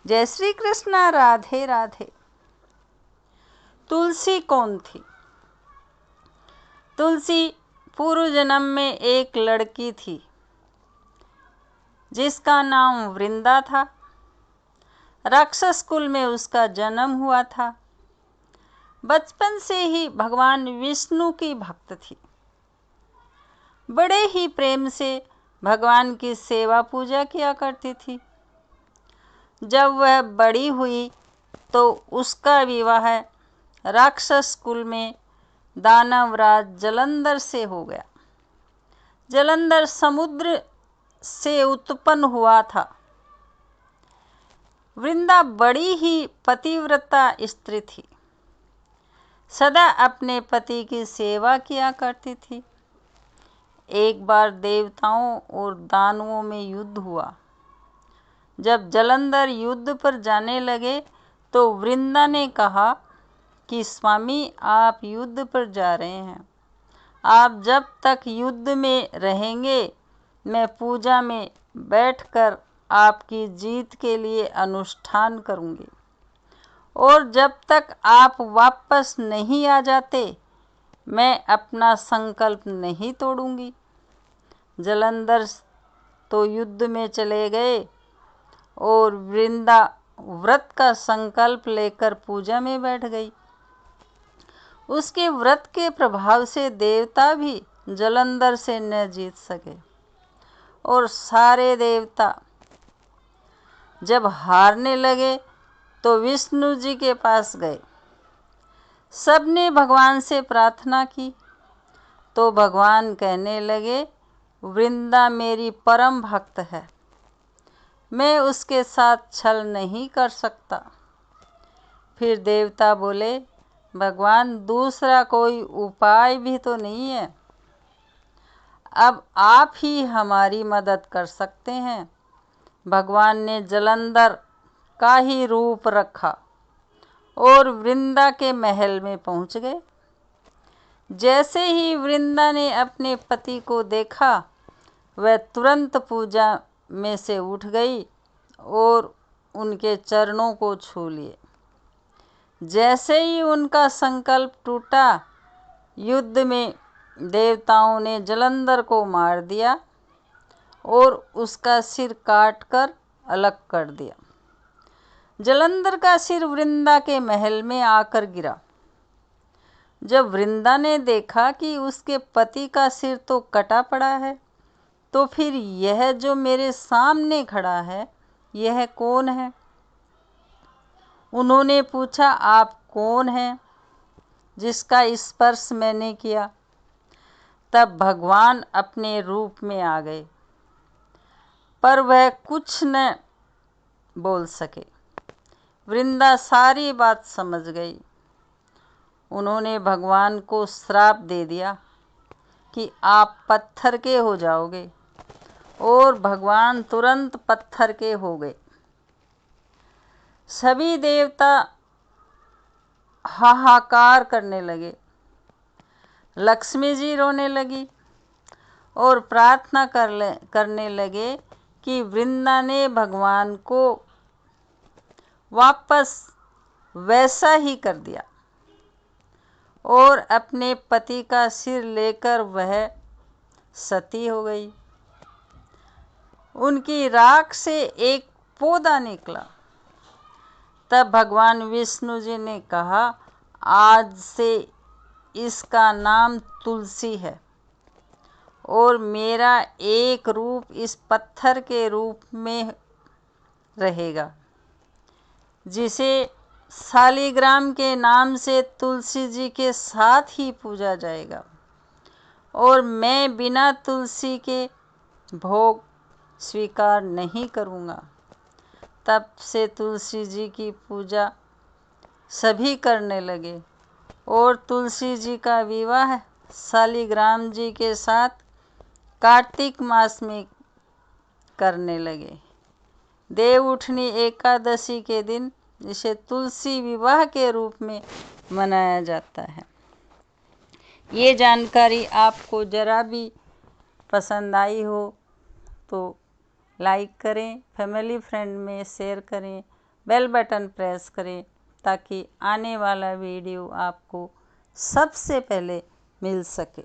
जय श्री कृष्णा। राधे राधे। तुलसी कौन थी? तुलसी पूर्व जन्म में एक लड़की थी जिसका नाम वृंदा था। राक्षस कुल में उसका जन्म हुआ था। बचपन से ही भगवान विष्णु की भक्त थी। बड़े ही प्रेम से भगवान की सेवा पूजा किया करती थी। जब वह बड़ी हुई तो उसका विवाह राक्षस कुल में दानवराज जलंधर से हो गया। जलंधर समुद्र से उत्पन्न हुआ था। वृंदा बड़ी ही पतिव्रता स्त्री थी। सदा अपने पति की सेवा किया करती थी। एक बार देवताओं और दानवों में युद्ध हुआ। जब जलंधर युद्ध पर जाने लगे तो वृंदा ने कहा कि स्वामी, आप युद्ध पर जा रहे हैं। आप जब तक युद्ध में रहेंगे मैं पूजा में बैठकर आपकी जीत के लिए अनुष्ठान करूंगी, और जब तक आप वापस नहीं आ जाते मैं अपना संकल्प नहीं तोड़ूंगी। जलंधर तो युद्ध में चले गए और वृंदा व्रत का संकल्प लेकर पूजा में बैठ गई। उसके व्रत के प्रभाव से देवता भी जलंधर से न जीत सके, और सारे देवता जब हारने लगे तो विष्णु जी के पास गए। सबने भगवान से प्रार्थना की तो भगवान कहने लगे, वृंदा मेरी परम भक्त है, मैं उसके साथ छल नहीं कर सकता। फिर देवता बोले, भगवान दूसरा कोई उपाय भी तो नहीं है, अब आप ही हमारी मदद कर सकते हैं। भगवान ने जलंधर का ही रूप रखा और वृंदा के महल में पहुंच गए। जैसे ही वृंदा ने अपने पति को देखा वह तुरंत पूजा में से उठ गई और उनके चरणों को छू लिए। जैसे ही उनका संकल्प टूटा, युद्ध में देवताओं ने जलंधर को मार दिया और उसका सिर काटकर अलग कर दिया। जलंधर का सिर वृंदा के महल में आकर गिरा। जब वृंदा ने देखा कि उसके पति का सिर तो कटा पड़ा है, तो फिर यह जो मेरे सामने खड़ा है यह कौन है? उन्होंने पूछा, आप कौन हैं जिसका स्पर्श मैंने किया? तब भगवान अपने रूप में आ गए, पर वह कुछ न बोल सके। वृंदा सारी बात समझ गई। उन्होंने भगवान को श्राप दे दिया कि आप पत्थर के हो जाओगे, और भगवान तुरंत पत्थर के हो गए। सभी देवता हाहाकार करने लगे। लक्ष्मी जी रोने लगी और प्रार्थना करने लगे कि वृंदा ने भगवान को वापस वैसा ही कर दिया, और अपने पति का सिर लेकर वह सती हो गई। उनकी राख से एक पौधा निकला। तब भगवान विष्णु जी ने कहा, आज से इसका नाम तुलसी है, और मेरा एक रूप इस पत्थर के रूप में रहेगा, जिसे शालिग्राम के नाम से तुलसी जी के साथ ही पूजा जाएगा, और मैं बिना तुलसी के भोग स्वीकार नहीं करूँगा। तब से तुलसी जी की पूजा सभी करने लगे, और तुलसी जी का विवाह शालिग्राम जी के साथ कार्तिक मास में करने लगे। देवउठनी एकादशी के दिन इसे तुलसी विवाह के रूप में मनाया जाता है। ये जानकारी आपको ज़रा भी पसंद आई हो तो लाइक करें, फैमिली फ्रेंड में शेयर करें बेल बटन प्रेस करें ताकि आने वाला वीडियो आपको सबसे पहले मिल सके।